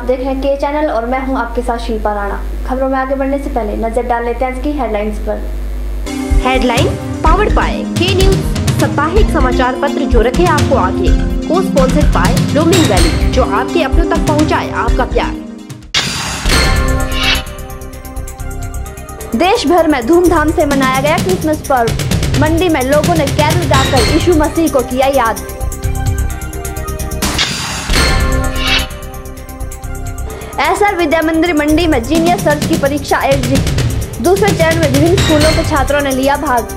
देख रहे हैं के चैनल और मैं हूं आपके साथ शिल्पा राणा। खबरों में आगे बढ़ने से पहले नजर डाल लेते हैं आज की हेडलाइंस पर। हेडलाइन पावर्ड बाय के न्यूज, साप्ताहिक समाचार पत्र जो रखे आपको आगे। को स्पॉन्सर्ड बाय रोमिंग वैली, जो आपके अपनों तक पहुंचाए आपका प्यार। देश भर में धूमधाम से मनाया गया क्रिसमस पर्व। मंडी में लोगों ने कैरल गाकर यीशु मसीह को किया याद। एसआर विद्या मंदिर मंडी में जीनियर सर्च की परीक्षा आयोजित। दूसरे चरण में विभिन्न स्कूलों के छात्रों ने लिया भाग।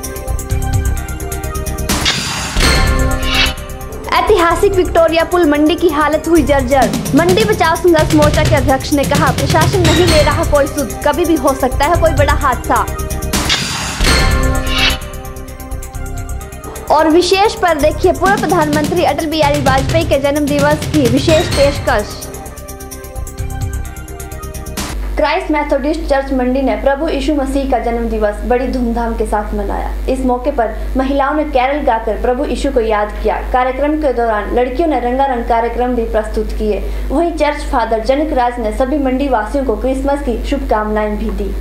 ऐतिहासिक विक्टोरिया पुल मंडी की हालत हुई जर्जर। मंडी बचाव संघर्ष मोर्चा के अध्यक्ष ने कहा, प्रशासन नहीं ले रहा कोई सुध, कभी भी हो सकता है कोई बड़ा हादसा। और विशेष पर देखिए पूर्व प्रधानमंत्री अटल बिहारी वाजपेयी के जन्म दिवस की विशेष पेशकश। क्राइस्ट मेथोडिस्ट चर्च मंडी ने प्रभु यीशु मसीह का जन्म दिवस बड़ी धूमधाम के साथ मनाया। इस मौके पर महिलाओं ने कैरल गाकर प्रभु यीशु को याद किया। कार्यक्रम के दौरान लड़कियों ने रंगारंग कार्यक्रम भी प्रस्तुत किए। वहीं चर्च फादर जनक राज ने सभी मंडी वासियों को क्रिसमस की शुभकामनाएं भी दी।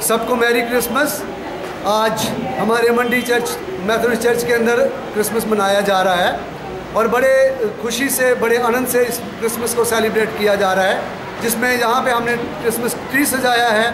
सबको मैरी क्रिसमस। आज हमारे मंडी चर्च मेथोडिस्ट चर्च के अंदर क्रिसमस मनाया जा रहा है और बड़े खुशी से बड़े आनंद से इस क्रिसमस को सेलिब्रेट किया जा रहा है, जिसमें यहाँ पे हमने क्रिसमस ट्री सजाया है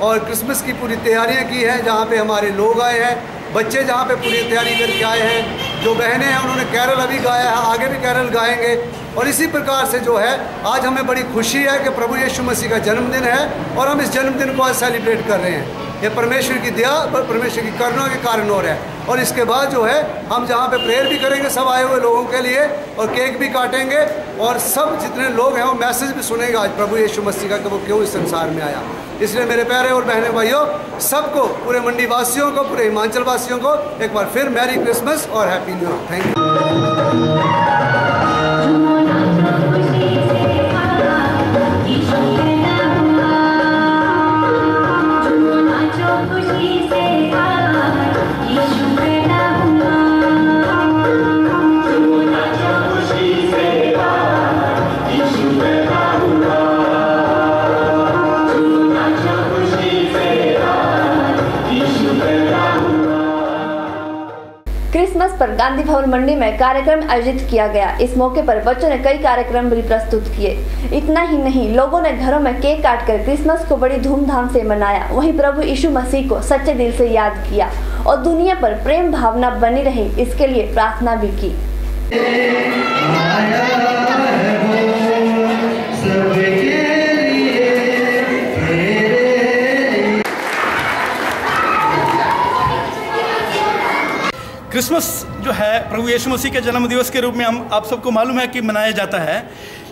और क्रिसमस की पूरी तैयारियाँ की हैं। जहाँ पे हमारे लोग आए हैं, बच्चे जहाँ पे पूरी तैयारी करके आए हैं, जो बहनें हैं उन्होंने कैरल अभी गाया है, आगे भी कैरल गाएंगे। और इसी प्रकार से जो है आज हमें बड़ी खुशी है कि प्रभु यीशु मसीह का जन्मदिन है और हम इस जन्मदिन को आज सेलिब्रेट कर रहे हैं। ये परमेश्वर की दया, परमेश्वर की करुणा के कारण हो रहा है। और इसके बाद जो है हम जहाँ पे प्रेयर भी करेंगे सब आए हुए लोगों के लिए और केक भी काटेंगे और सब जितने लोग हैं वो मैसेज भी सुनेंगे आज प्रभु यीशु मसीह का कि वो क्यों इस संसार में आया। इसलिए मेरे प्यारे और बहने भाइयों, सबको, पूरे मंडी वासियों को, पूरे हिमाचल वासियों को एक बार फिर मैरी क्रिसमस और happy new year. Thank you. Christmas पर गांधी भवन मंडी में कार्यक्रम आयोजित किया गया। इस मौके पर बच्चों ने कई कार्यक्रम भी प्रस्तुत किए। इतना ही नहीं, लोगों ने घरों में केक काटकर क्रिसमस को बड़ी धूमधाम से मनाया। वहीं प्रभु यीशु मसीह को सच्चे दिल से याद किया और दुनिया पर प्रेम भावना बनी रहे, इसके लिए प्रार्थना भी की। क्रिसमस जो है प्रभु यीशु मसीह के जन्म दिवस के रूप में हम आप सबको मालूम है कि मनाया जाता है,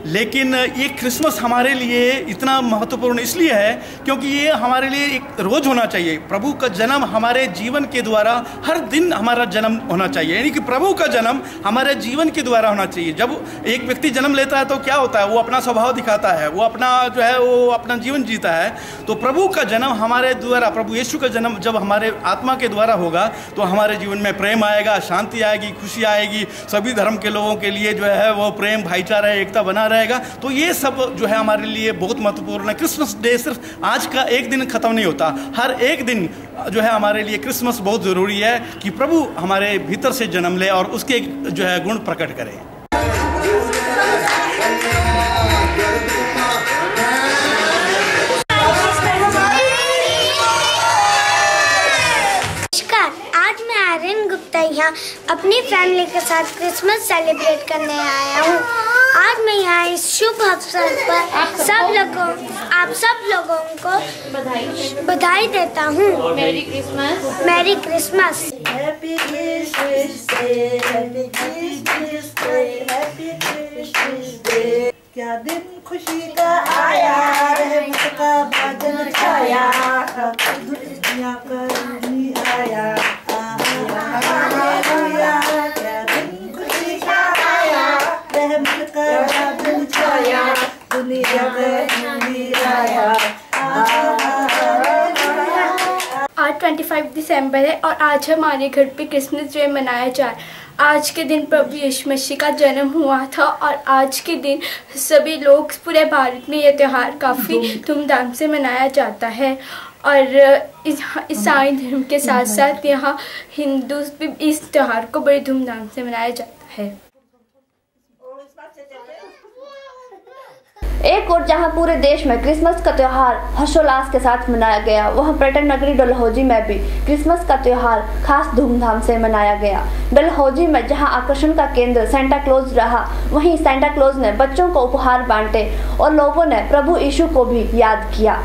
लेकिन ये क्रिसमस हमारे लिए इतना महत्वपूर्ण इसलिए है क्योंकि ये हमारे लिए एक रोज़ होना चाहिए। प्रभु का जन्म हमारे जीवन के द्वारा हर दिन हमारा जन्म होना चाहिए, यानी कि प्रभु का जन्म हमारे जीवन के द्वारा होना चाहिए। जब एक व्यक्ति जन्म लेता है तो क्या होता है, वो अपना स्वभाव दिखाता है, वो अपना जो है वो अपना जीवन जीता है। तो प्रभु का जन्म हमारे द्वारा, प्रभु यीशु का जन्म जब हमारे आत्मा के द्वारा होगा तो हमारे जीवन में प्रेम आएगा, शांति आएगी, खुशी आएगी। सभी धर्म के लोगों के लिए जो है वो प्रेम, भाईचारा, एकता बना रहेगा। तो ये सब जो है हमारे लिए बहुत महत्वपूर्ण है। क्रिसमस डे सिर्फ आज का एक दिन खत्म नहीं होता, हर एक दिन जो है हमारे लिए क्रिसमस बहुत ज़रूरी है कि प्रभु हमारे भीतर से जन्म ले और उसके जो है गुण प्रकट करें। यहाँ अपनी फैमिली के साथ क्रिसमस सेलिब्रेट करने आया हूँ। आज मैं यहाँ इस शुभ अवसर पर सब लोगों आप सब लोगों को बधाई देता हूँ। मेरी Christmas. Merry Christmas. Happy Christmas day, happy Christmas day, happy Christmas day. क्या दिन खुशी का आया, रहमत का बादल छाया, दुनिया पर भी आया। हालेलुया, क्या दिन खुशी का आया, रहमत का बादल छाया, दुनिया पर भी आया। आज 25 दिसंबर है और आज हमारे घर पे क्रिसमस डे मनाया जा रहा है। आज के दिन प्रभु यीशु मसीह का जन्म हुआ था और आज के दिन सभी लोग पूरे भारत में यह त्यौहार काफ़ी धूमधाम से मनाया जाता है और ईसाई धर्म के साथ साथ यहाँ हिंदू भी इस त्यौहार को बड़ी धूमधाम से मनाया जाता है। एक और जहां पूरे देश में क्रिसमस का त्योहार हर्षोल्लास के साथ मनाया गया, वहां पर्यटन नगरी डलहौजी में भी क्रिसमस का त्योहार खास धूमधाम से मनाया गया। डलहौजी में जहां आकर्षण का केंद्र सेंटा क्लॉज रहा, वहीं सेंटा क्लॉज ने बच्चों को उपहार बांटे और लोगों ने प्रभु यीशु को भी याद किया।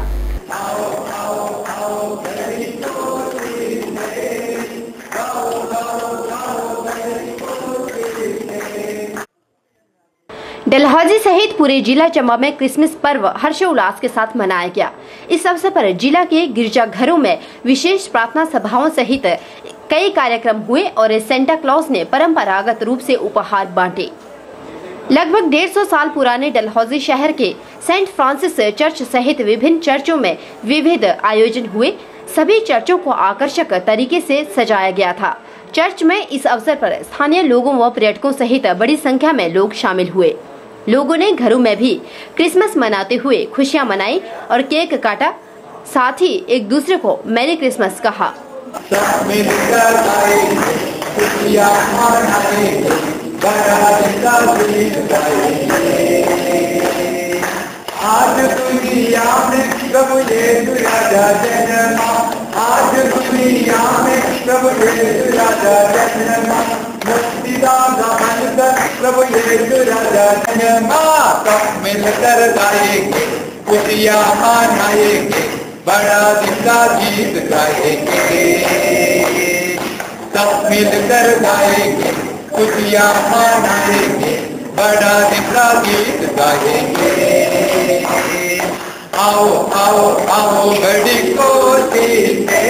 डलहौजी सहित पूरे जिला चंबा में क्रिसमस पर्व हर्षोल्लास के साथ मनाया गया। इस अवसर पर जिला के गिरजाघरों में विशेष प्रार्थना सभाओं सहित कई कार्यक्रम हुए और सेंटा क्लॉज ने परंपरागत रूप से उपहार बांटे। लगभग 150 साल पुराने डलहौजी शहर के सेंट फ्रांसिस चर्च सहित विभिन्न चर्चों में विविध आयोजन हुए। सभी चर्चों को आकर्षक तरीके से सजाया गया था। चर्च में इस अवसर पर स्थानीय लोगों व पर्यटकों सहित बड़ी संख्या में लोग शामिल हुए। लोगों ने घरों में भी क्रिसमस मनाते हुए खुशियां मनाई और केक काटा, साथ ही एक दूसरे को मैरी क्रिसमस कहा। आज दुनिया में प्रभु यीशु राजा जन्मा, आज दुनिया में प्रभु यीशु राजा जन्मा, मुक्तिदाता बनकर प्रभु यीशु राजा जन्मा। सब मिलकर गाएंगे, खुशियाँ मनाएंगे, बड़ा दिन का गीत गाएंगे। सब मिलकर गाएंगे, खुशियाँ मनाएंगे, बड़ा दिन का गीत गाएंगे। आओ आओ आओ बड़ी खुशी से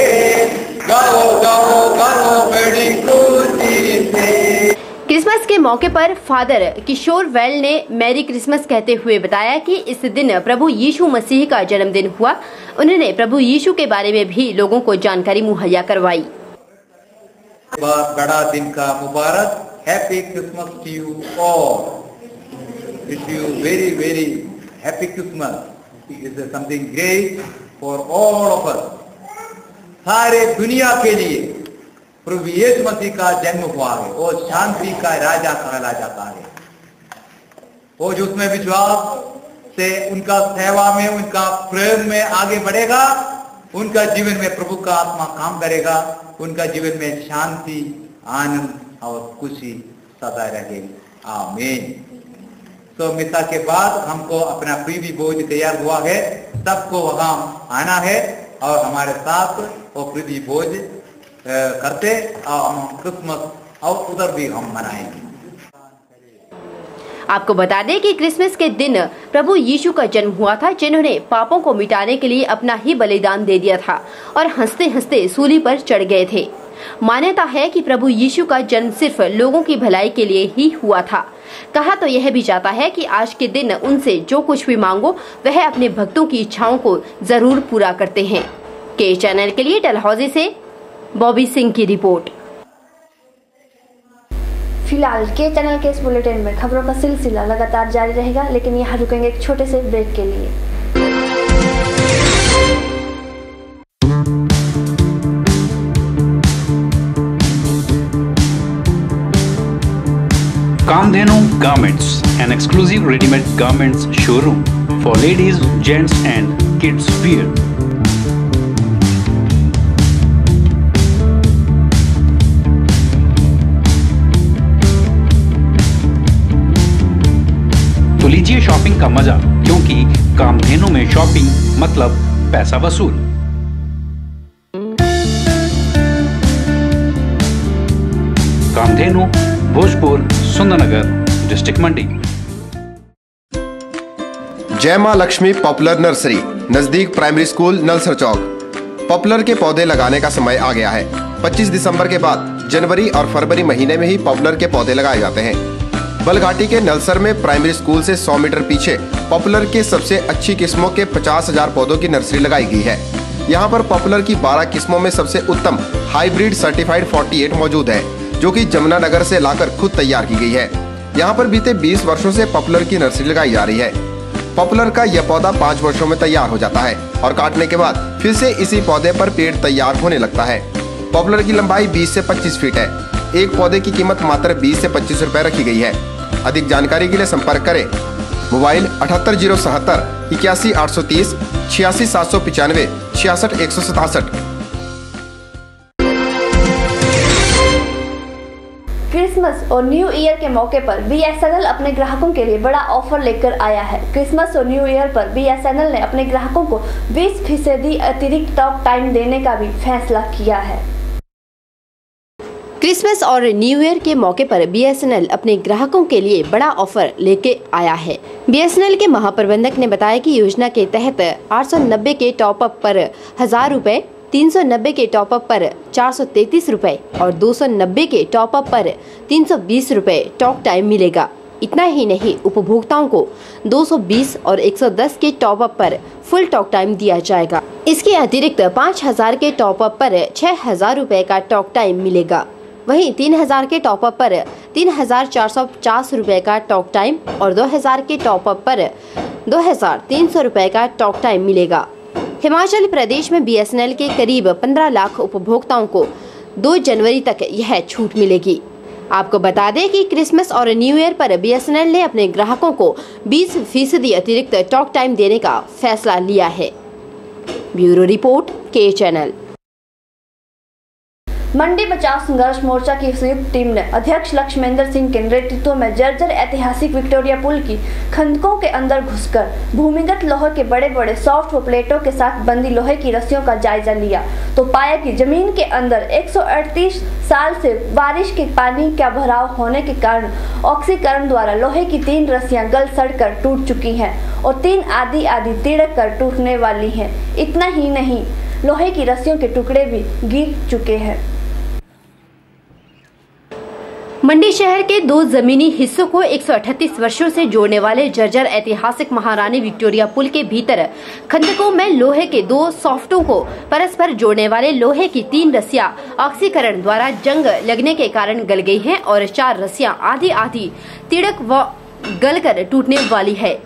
गाओ गाओ गाओ बड़ी खुशी से। क्रिसमस के मौके पर फादर किशोर वेल ने मैरी क्रिसमस कहते हुए बताया कि इस दिन प्रभु यीशु मसीह का जन्मदिन हुआ। उन्होंने प्रभु यीशु के बारे में भी लोगों को जानकारी मुहैया करवाई। बड़ा दिन का मुबारक। Happy Christmas to you all. Wish you very very happy Christmas. It is something great for all of us. सारे दुनिया के लिए प्रभु यीशु मसीह का जन्म हुआ है और शांति का राजा कहला जाता है। वो जो उसमें विश्वास से उनका सेवा में, उनका प्रेम में आगे बढ़ेगा, उनका जीवन में प्रभु का आत्मा काम करेगा, उनका जीवन में शांति, आनंद और खुशी सदा रहेगी। आमीन। तो मिसा के बाद हमको अपना प्रीति भोज तैयार हुआ है, सबको वहां आना है और हमारे साथ वो प्रीति भोज करते और हम क्रिसमस और उधर भी हम मनाएंगे। आपको बता दें कि क्रिसमस के दिन प्रभु यीशु का जन्म हुआ था, जिन्होंने पापों को मिटाने के लिए अपना ही बलिदान दे दिया था और हंसते हंसते सूली पर चढ़ गए थे। मान्यता है कि प्रभु यीशु का जन्म सिर्फ लोगों की भलाई के लिए ही हुआ था। कहा तो यह भी जाता है कि आज के दिन उनसे जो कुछ भी मांगो वह अपने भक्तों की इच्छाओं को जरूर पूरा करते हैं। के चैनल के लिए डलहौजी से बॉबी सिंह की रिपोर्ट। फिलहाल के चैनल के इस बुलेटिन में खबरों का सिलसिला लगातार जारी रहेगा, लेकिन यहाँ रुकेंगे एक छोटे से ब्रेक के लिए। Kamdhenu Garments, an exclusive ready-made garments showroom for ladies, gents and kids wear. तो लीजिए शॉपिंग का मजा, क्योंकि कामधेनु में शॉपिंग मतलब पैसा वसूल। कामधेनु, भोजपुर, सुंदरनगर, डिस्ट्रिक्ट मंडी। जय मां लक्ष्मी पॉपुलर नर्सरी, नजदीक प्राइमरी स्कूल नलसर चौक। पॉपुलर के पौधे लगाने का समय आ गया है। 25 दिसंबर के बाद जनवरी और फरवरी महीने में ही पॉपुलर के पौधे लगाए जाते हैं। बलघाटी के नलसर में प्राइमरी स्कूल से 100 मीटर पीछे पॉपुलर के सबसे अच्छी किस्मों के 50,000 पौधों की नर्सरी लगाई गई है। यहाँ पर पॉपुलर की 12 किस्मों में सबसे उत्तम हाइब्रिड सर्टिफाइड 48 मौजूद है, जो कि जमुनानगर से लाकर खुद तैयार की गई है। यहाँ पर बीते 20 वर्षों से पॉपुलर की नर्सरी लगाई जा रही है। पॉपुलर का यह पौधा 5 वर्षों में तैयार हो जाता है और काटने के बाद फिर से इसी पौधे पर पेड़ तैयार होने लगता है। पॉपुलर की लंबाई 20 से 25 फीट है। एक पौधे की कीमत मात्र 20 से 25 रुपए रखी गई है। अधिक जानकारी के लिए संपर्क करें। मोबाइल 78077 81830 86795 66167। क्रिसमस और न्यू ईयर के मौके पर BSNL अपने ग्राहकों के लिए बड़ा ऑफर लेकर आया है। क्रिसमस और न्यू ईयर पर BSNL ने अपने ग्राहकों को 20% अतिरिक्त टॉक टाइम देने का भी फैसला किया है। क्रिसमस और न्यू ईयर के मौके पर BSNL अपने ग्राहकों के लिए बड़ा ऑफर लेके आया है। BSNL के महाप्रबंधक ने बताया कि योजना के तहत 890 के टॉप अप पर 1000 रुपए, 390 के टॉप अप पर 433 रुपए और 290 के टॉप अप पर 320 रुपए टॉक टाइम मिलेगा। इतना ही नहीं, उपभोक्ताओं को 220 और 110 के टॉप अप पर फुल टॉक टाइम दिया जाएगा। इसके अतिरिक्त 5000 के टॉप अप पर 6000 रुपए का टॉक टाइम मिलेगा। वहीं 3000 के टॉप अप पर 3450 रुपए का टॉक टाइम और 2000 के टॉप अप पर 2300 रुपए का टॉक टाइम मिलेगा। हिमाचल प्रदेश में BSNL के करीब 15 लाख उपभोक्ताओं को 2 जनवरी तक यह छूट मिलेगी। आपको बता दें कि क्रिसमस और न्यू ईयर पर BSNL ने अपने ग्राहकों को 20% अतिरिक्त टॉक टाइम देने का फैसला लिया है। ब्यूरो रिपोर्ट, के चैनल। मंडी बचाव संघर्ष मोर्चा की संयुक्त टीम ने अध्यक्ष लक्ष्मेंद्र सिंह के नेतृत्व में जर्जर ऐतिहासिक विक्टोरिया पुल की खंदकों के अंदर घुसकर भूमिगत लोहे के बड़े बड़े सॉफ्ट व प्लेटों के साथ बंदी लोहे की रस्सियों का जायजा लिया तो पाया कि जमीन के अंदर 138 साल से बारिश के पानी का भराव होने के कारण ऑक्सीकरण द्वारा लोहे की 3 रस्सियां गल सड़कर टूट चुकी हैं और 3 आधी तिड़क कर टूटने वाली हैं। इतना ही नहीं, लोहे की रस्सियों के टुकड़े भी गिर चुके हैं। मंडी शहर के 2 जमीनी हिस्सों को 138 वर्षों से जोड़ने वाले जर्जर ऐतिहासिक महारानी विक्टोरिया पुल के भीतर खंदकों में लोहे के 2 सॉफ्टों को परस्पर जोड़ने वाले लोहे की 3 रस्सियां ऑक्सीकरण द्वारा जंग लगने के कारण गल गई हैं और 4 रस्सियां आधी तिड़क व गलकर टूटने वाली है।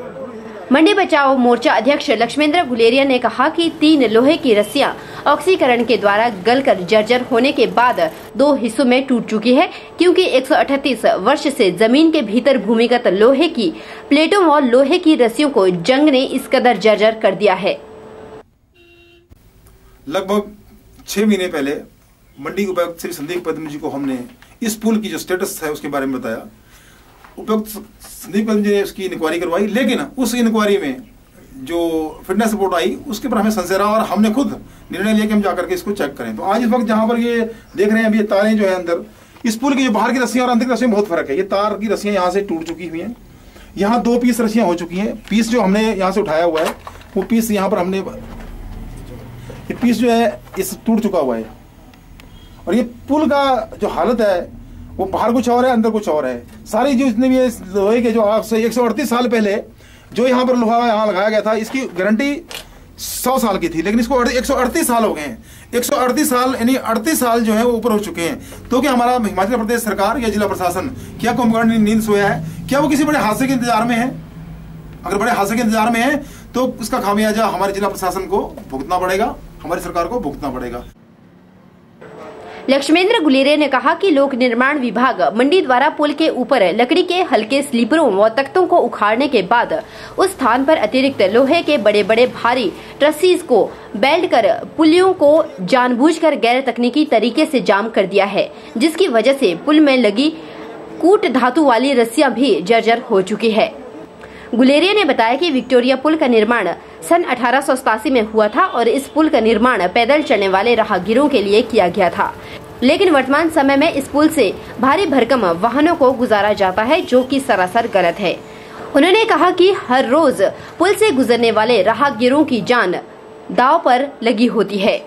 मंडी बचाओ मोर्चा अध्यक्ष लक्ष्मेंद्र गुलेरिया ने कहा कि 3 लोहे की रस्सियां ऑक्सीकरण के द्वारा गलकर जर्जर होने के बाद 2 हिस्सों में टूट चुकी है, क्योंकि 138 वर्ष से जमीन के भीतर भूमिगत लोहे की प्लेटों व लोहे की रस्सियों को जंग ने इस कदर जर्जर कर दिया है। लगभग 6 महीने पहले मंडी उपायुक्त श्री संदीप पद्म जी को हमने इस पुल की जो स्टेटस है उसके बारे में बताया। उपायुक्त संदीप पद्म जी ने उसकी इंक्वायरी करवाई, लेकिन उस इंक्वायरी में जो फिटनेस रिपोर्ट आई उसके पर हमें संशय रहा और हमने खुद निर्णय लिया कि हम जाकर के इसको चेक करें। तो आज इस वक्त जहां पर ये देख रहे हैं, अभी ये तारें जो है अंदर, इस पुल की जो बाहर की रस्सियां और अंदर की रस्सियां बहुत फर्क है। ये तार की रस्सियां यहाँ से टूट चुकी हुई हैं, यहाँ 2 पीस रस्सियां हो चुकी हैं। पीस जो हमने यहाँ से उठाया हुआ है वो पीस यहाँ पर हमने, ये पीस जो है इस टूट चुका हुआ है और ये पुल का जो हालत है वो बाहर कुछ और है, अंदर कुछ और है। सारी जो जितने भी लोहे के जो आज से 138 साल पहले जो यहाँ पर लोहा यहाँ लगाया गया था, इसकी गारंटी 100 साल की थी, लेकिन इसको 138 साल हो गए हैं। 138 साल यानी 38 साल जो है वो ऊपर हो चुके हैं। तो क्या हमारा हिमाचल प्रदेश सरकार या जिला प्रशासन क्या कुंभकर्ण नींद सोया है? क्या वो किसी बड़े हादसे के इंतजार में है? अगर बड़े हादसे के इंतजार में है तो उसका खामियाजा हमारे जिला प्रशासन को भुगतना पड़ेगा, हमारी सरकार को भुगतना पड़ेगा। लक्ष्मेंद्र गुलेरिया ने कहा कि लोक निर्माण विभाग मंडी द्वारा पुल के ऊपर लकड़ी के हल्के स्लीपरों व तख्तों को उखाड़ने के बाद उस स्थान पर अतिरिक्त लोहे के बड़े बड़े भारी ट्रसीज को बेल्ट कर पुलियों को जानबूझकर गैर तकनीकी तरीके से जाम कर दिया है, जिसकी वजह से पुल में लगी कूट धातु वाली रस्सियां भी जर्जर हो चुकी है। गुलेरिया ने बताया कि विक्टोरिया पुल का निर्माण सन 1887 में हुआ था और इस पुल का निर्माण पैदल चलने वाले राहगीरों के लिए किया गया था, लेकिन वर्तमान समय में इस पुल से भारी भरकम वाहनों को गुजारा जाता है, जो कि सरासर गलत है। उन्होंने कहा कि हर रोज पुल से गुजरने वाले राहगीरों की जान दांव पर लगी होती है।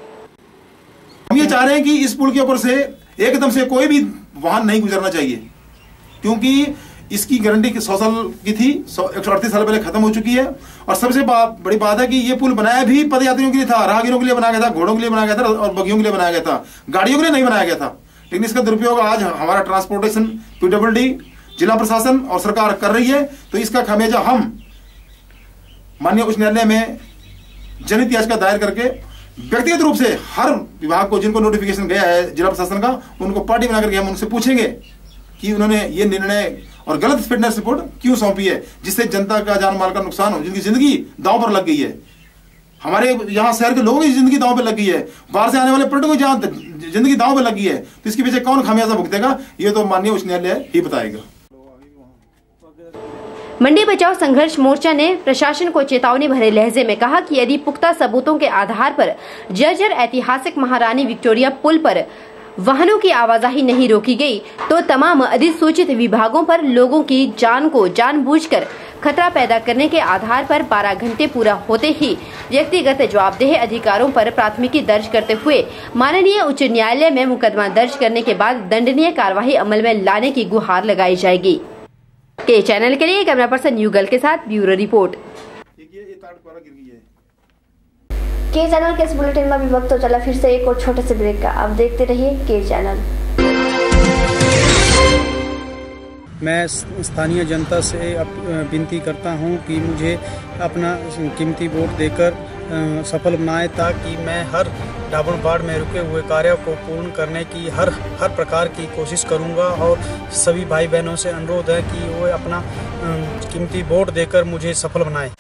हम ये चाह रहे हैं कि इस पुल के ऊपर से एकदम से कोई भी वाहन नहीं गुजरना चाहिए, क्योंकि इसकी गारंटी 100 साल की थी, 138 साल पहले खत्म हो चुकी है। और सबसे बड़ी बात है कि ये पुल बनाया भी पदयात्रियों के लिए था, राहगीरों के लिए बनाया गया था, घोड़ों के लिए बनाया गया था और बगियों के लिए बनाया गया था, गाड़ियों के लिए नहीं बनाया गया था। लेकिन इसका दुरुपयोग आज हमारा ट्रांसपोर्टेशन PWD, जिला प्रशासन और सरकार कर रही है। तो इसका खामियाजा हम माननीय उच्च न्यायालय में जनहित याचिका दायर करके व्यक्तिगत रूप से हर विभाग को, जिनको नोटिफिकेशन गया है जिला प्रशासन का, उनको पार्टी बना करके हम उनसे पूछेंगे कि उन्होंने ये निर्णय और गलत फिटनेस रिपोर्ट क्यों सौंपी है, जिससे जनता का जान माल का नुकसान हो, जिनकी जिंदगी दांव पर लग गई है। हमारे यहाँ शहर के लोगों की जिंदगी दांव पर लग गई है, बाहर से आने वाले पर्यटकों की जहाँ जिंदगी दांव पर लग गई है, तो इसके पीछे कौन खामियाजा भुगतेगा, ये तो माननीय उच्च न्यायालय ही बताएगा। मंडी बचाओ संघर्ष मोर्चा ने प्रशासन को चेतावनी भरे लहजे में कहा कि यदि पुख्ता सबूतों के आधार पर जर्जर ऐतिहासिक महारानी विक्टोरिया पुल पर वाहनों की आवाजाही नहीं रोकी गई, तो तमाम अधिसूचित विभागों पर लोगों की जान को जानबूझकर खतरा पैदा करने के आधार पर 12 घंटे पूरा होते ही व्यक्तिगत जवाबदेह अधिकारों पर प्राथमिकी दर्ज करते हुए माननीय उच्च न्यायालय में मुकदमा दर्ज करने के बाद दंडनीय कार्यवाही अमल में लाने की गुहार लगाई जाएगी। के चैनल के लिए कैमरा पर्सन युगल के साथ ब्यूरो रिपोर्ट। के चैनल के इस बुलेटिन में अभी वक्त तो चला फिर से एक और छोटे से ब्रेक का। आप देखते रहिए के चैनल। मैं स्थानीय जनता से विनती करता हूं कि मुझे अपना कीमती वोट देकर सफल बनाएं, ताकि मैं हर डाबल वार्ड में रुके हुए कार्यों को पूर्ण करने की हर प्रकार की कोशिश करूंगा। और सभी भाई बहनों से अनुरोध है कि वो अपना कीमती वोट देकर मुझे सफल बनाएं।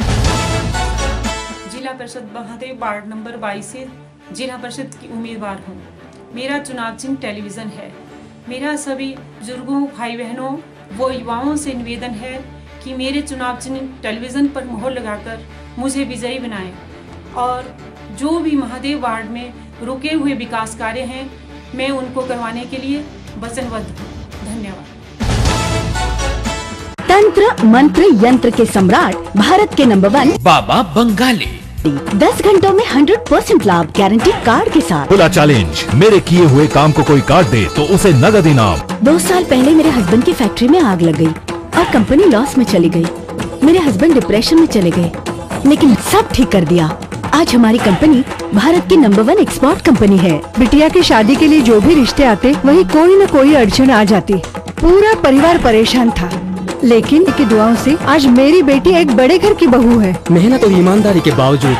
जिला परिषद महादेव वार्ड नंबर 22 से जिला परिषद की उम्मीदवार हूँ। मेरा चुनाव चिन्ह टेलीविज़न है। मेरा सभी बुजुर्गों, भाई बहनों व युवाओं से निवेदन है कि मेरे चुनाव चिन्ह टेलीविज़न पर मोहर लगाकर मुझे विजयी बनाएं और जो भी महादेव वार्ड में रुके हुए विकास कार्य हैं, मैं उनको करवाने के लिए वचनबद्ध हूँ। धन्यवाद। तंत्र मंत्र यंत्र के सम्राट भारत के नंबर 1 बाबा बंगाली 10 घंटों में 100% लाभ गारंटी कार्ड के साथ। खुला चैलेंज, मेरे किए हुए काम को कोई काट दे तो उसे नगद इनाम। 2 साल पहले मेरे हस्बैंड की फैक्ट्री में आग लग गई और कंपनी लॉस में चली गई। मेरे हस्बैंड डिप्रेशन में चले गए, लेकिन सब ठीक कर दिया। आज हमारी कंपनी भारत की नंबर 1 एक्सपोर्ट कंपनी है। बिटिया की शादी के लिए जो भी रिश्ते आते, वही कोई न कोई अड़चन आ जाती। पूरा परिवार परेशान था, लेकिन की दुआओं से आज मेरी बेटी एक बड़े घर की बहू है। मेहनत और ईमानदारी के बावजूद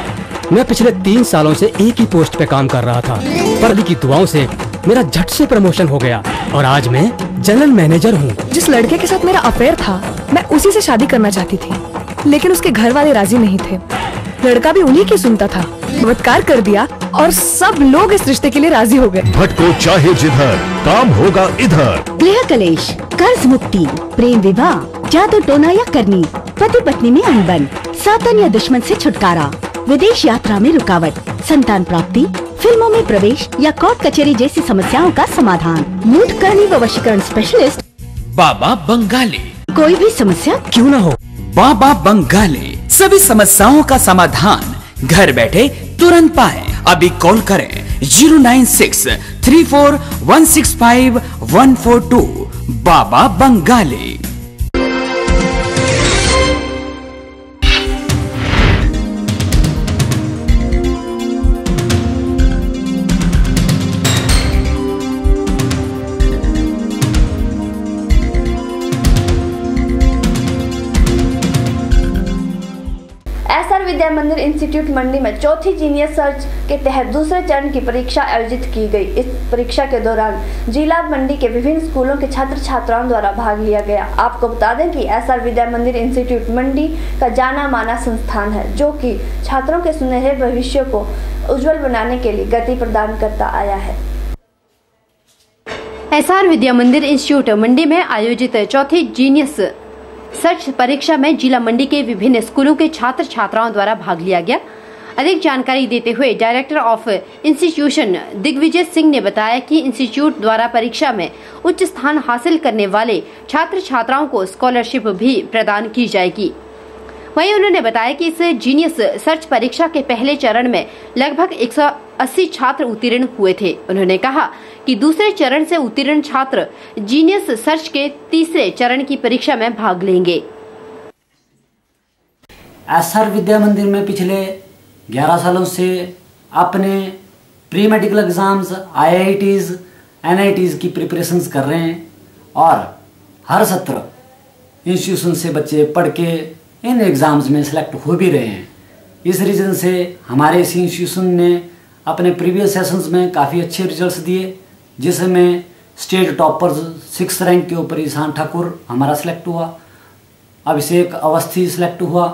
मैं पिछले 3 सालों से एक ही पोस्ट पे काम कर रहा था, पर अली की दुआओं से मेरा झट से प्रमोशन हो गया और आज मैं जनरल मैनेजर हूँ। जिस लड़के के साथ मेरा अफेयर था, मैं उसी से शादी करना चाहती थी, लेकिन उसके घर वाले राजी नहीं थे। लड़का भी उन्हीं की सुनता था। बलात्कार कर दिया और सब लोग इस रिश्ते के लिए राजी हो गए। भटको चाहे जिधर, काम होगा इधर। गृह कलेश, कर्ज मुक्ति, प्रेम विवाह, जादू टोना या करनी, पति पत्नी में अनबन, सातन या दुश्मन से छुटकारा, विदेश यात्रा में रुकावट, संतान प्राप्ति, फिल्मों में प्रवेश या कोर्ट कचहरी जैसी समस्याओं का समाधान। मूठ करनी व वशीकरण स्पेशलिस्ट बाबा बंगाली। कोई भी समस्या क्यों न हो, बाबा बंगाली सभी समस्याओं का समाधान घर बैठे तुरंत पाएं। अभी कॉल करें 09634165142। बाबा बंगाली। विद्या मंदिर इंस्टीट्यूट मंडी में चौथी जीनियर सर्च के तहत दूसरे चरण की परीक्षा आयोजित की गई। इस परीक्षा के दौरान जिला मंडी के विभिन्न स्कूलों के छात्र छात्राओं द्वारा भाग लिया गया। आपको बता दें कि एसआर विद्या मंदिर इंस्टीट्यूट मंडी का जाना माना संस्थान है, जो कि छात्रों के सुनहरे भविष्य को उज्जवल बनाने के लिए गति प्रदान करता आया है। एसआर विद्या मंदिर इंस्टीट्यूट मंडी में आयोजित चौथी जीनियस सर्च परीक्षा में जिला मंडी के विभिन्न स्कूलों के छात्र छात्राओं द्वारा भाग लिया गया। अधिक जानकारी देते हुए director of institution Digvijay Singh ने बताया कि इंस्टीट्यूट द्वारा परीक्षा में उच्च स्थान हासिल करने वाले छात्र छात्राओं को स्कॉलरशिप भी प्रदान की जाएगी। वहीं उन्होंने बताया कि इस जीनियस सर्च परीक्षा के पहले चरण में लगभग 180 छात्र उत्तीर्ण हुए थे। उन्होंने कहा कि दूसरे चरण से उत्तीर्ण छात्र जीनियस सर्च के तीसरे चरण की परीक्षा में भाग लेंगे। एसआर विद्या मंदिर में पिछले 11 सालों से अपने pre medical exams, IITs, NITs की प्रिपरेशंस कर रहे हैं और हर सत्र इंस्टीट्यूशन से बच्चे पढ़ के इन एग्ज़ाम्स में सेलेक्ट हो भी रहे हैं। इस रीज़न से हमारे इस इंस्टीट्यूशन ने अपने प्रीवियस सेशंस में काफ़ी अच्छे रिजल्ट्स दिए, जिसमें स्टेट टॉपर्स 6th रैंक के ऊपर ईशान ठाकुर हमारा सिलेक्ट हुआ, अभिषेक अवस्थी सिलेक्ट हुआ।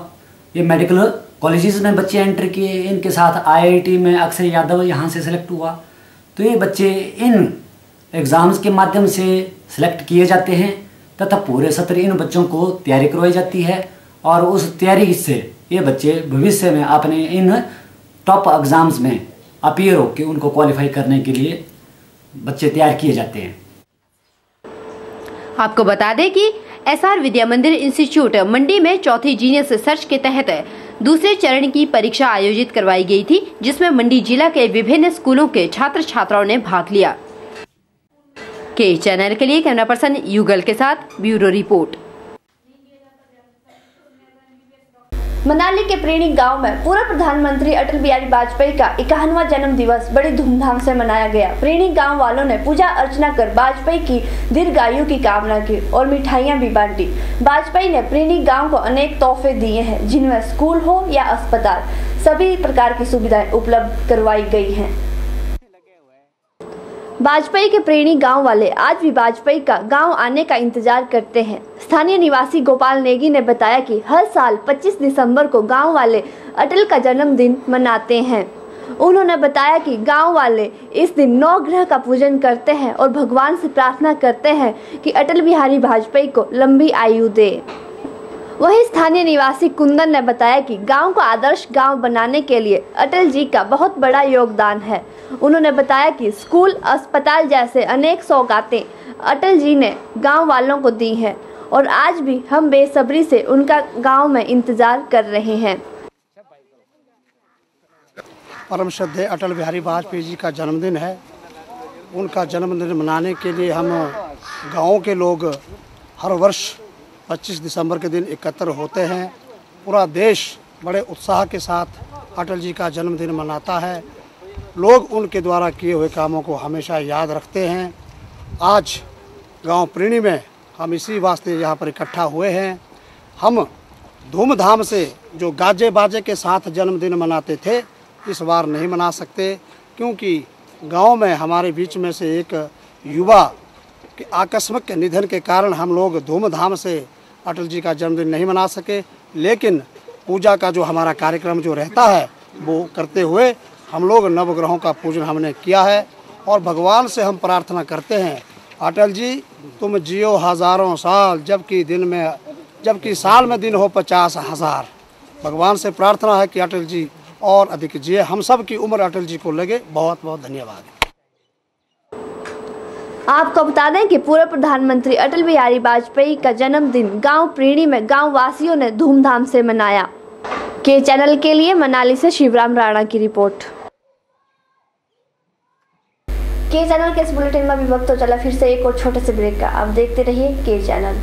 ये मेडिकल कॉलेजेस में बच्चे एंटर किए, इनके साथ IIT में अक्षय यादव यहाँ से सिलेक्ट हुआ। तो ये बच्चे इन एग्ज़ाम्स के माध्यम से सिलेक्ट किए जाते हैं तथा पूरे सत्र इन बच्चों को तैयारी करवाई जाती है और उस तैयारी से ये बच्चे भविष्य में अपने इन टॉप एग्जाम्स में अपीयर होकर उनको क्वालिफाई करने के लिए बच्चे तैयार किए जाते हैं। आपको बता दें कि एसआर विद्या मंदिर इंस्टीट्यूट मंडी में चौथी जीनियस सर्च के तहत दूसरे चरण की परीक्षा आयोजित करवाई गई थी, जिसमें मंडी जिला के विभिन्न स्कूलों के छात्र छात्राओं ने भाग लिया। के चैनल के लिए कैमरा पर्सन युगल के साथ ब्यूरो रिपोर्ट। मनाली के प्रेणी गांव में पूर्व प्रधानमंत्री अटल बिहारी वाजपेयी का 51वां जन्म दिवस बड़ी धूमधाम से मनाया गया। प्रेणी गांव वालों ने पूजा अर्चना कर वाजपेयी की दीर्घायु की कामना की और मिठाइयां भी बांटी। वाजपेयी ने प्रेणी गांव को अनेक तोहफे दिए हैं, जिनमें स्कूल हो या अस्पताल, सभी प्रकार की सुविधाएं उपलब्ध करवाई गई हैं। वाजपेयी के प्रेणी गांव वाले आज भी वाजपेयी का गांव आने का इंतजार करते हैं। स्थानीय निवासी गोपाल नेगी ने बताया कि हर साल 25 दिसंबर को गांव वाले अटल का जन्मदिन मनाते हैं। उन्होंने बताया कि गांव वाले इस दिन 9 ग्रह का पूजन करते हैं और भगवान से प्रार्थना करते हैं कि अटल बिहारी वाजपेयी को लंबी आयु दे। वहीं स्थानीय निवासी कुंदन ने बताया कि गांव को आदर्श गांव बनाने के लिए अटल जी का बहुत बड़ा योगदान है। उन्होंने बताया कि स्कूल, अस्पताल जैसे अनेक सौगातें अटल जी ने गांव वालों को दी हैं और आज भी हम बेसब्री से उनका गांव में इंतजार कर रहे हैं। परम श्रद्धेय अटल बिहारी वाजपेयी जी का जन्मदिन है। उनका जन्मदिन मनाने के लिए हम गाँव के लोग हर वर्ष 25 दिसंबर के दिन एकत्र होते हैं। पूरा देश बड़े उत्साह के साथ अटल जी का जन्मदिन मनाता है। लोग उनके द्वारा किए हुए कामों को हमेशा याद रखते हैं। आज गांव प्रेणी में हम इसी वास्ते यहाँ पर इकट्ठा हुए हैं। हम धूमधाम से जो गाजे बाजे के साथ जन्मदिन मनाते थे, इस बार नहीं मना सकते, क्योंकि गांव में हमारे बीच में से एक युवा के आकस्मिक निधन के कारण हम लोग धूमधाम से अटल जी का जन्मदिन नहीं मना सके। लेकिन पूजा का जो हमारा कार्यक्रम जो रहता है वो करते हुए हम लोग नवग्रहों का पूजन हमने किया है और भगवान से हम प्रार्थना करते हैं, अटल जी तुम जियो हज़ारों साल, जबकि साल में दिन हो 50,000। भगवान से प्रार्थना है कि अटल जी और अधिक जिए, हम सब की उम्र अटल जी को लगे। बहुत बहुत धन्यवाद। आपको बता दें कि पूर्व प्रधानमंत्री अटल बिहारी वाजपेयी का जन्मदिन गांव प्रेणी में गांव वासियों ने धूमधाम से मनाया। के चैनल के लिए मनाली से शिवराम राणा की रिपोर्ट। के चैनल के इस बुलेटिन में भी वक्त तो चला फिर से एक और छोटे से ब्रेक का। आप देखते रहिए के चैनल।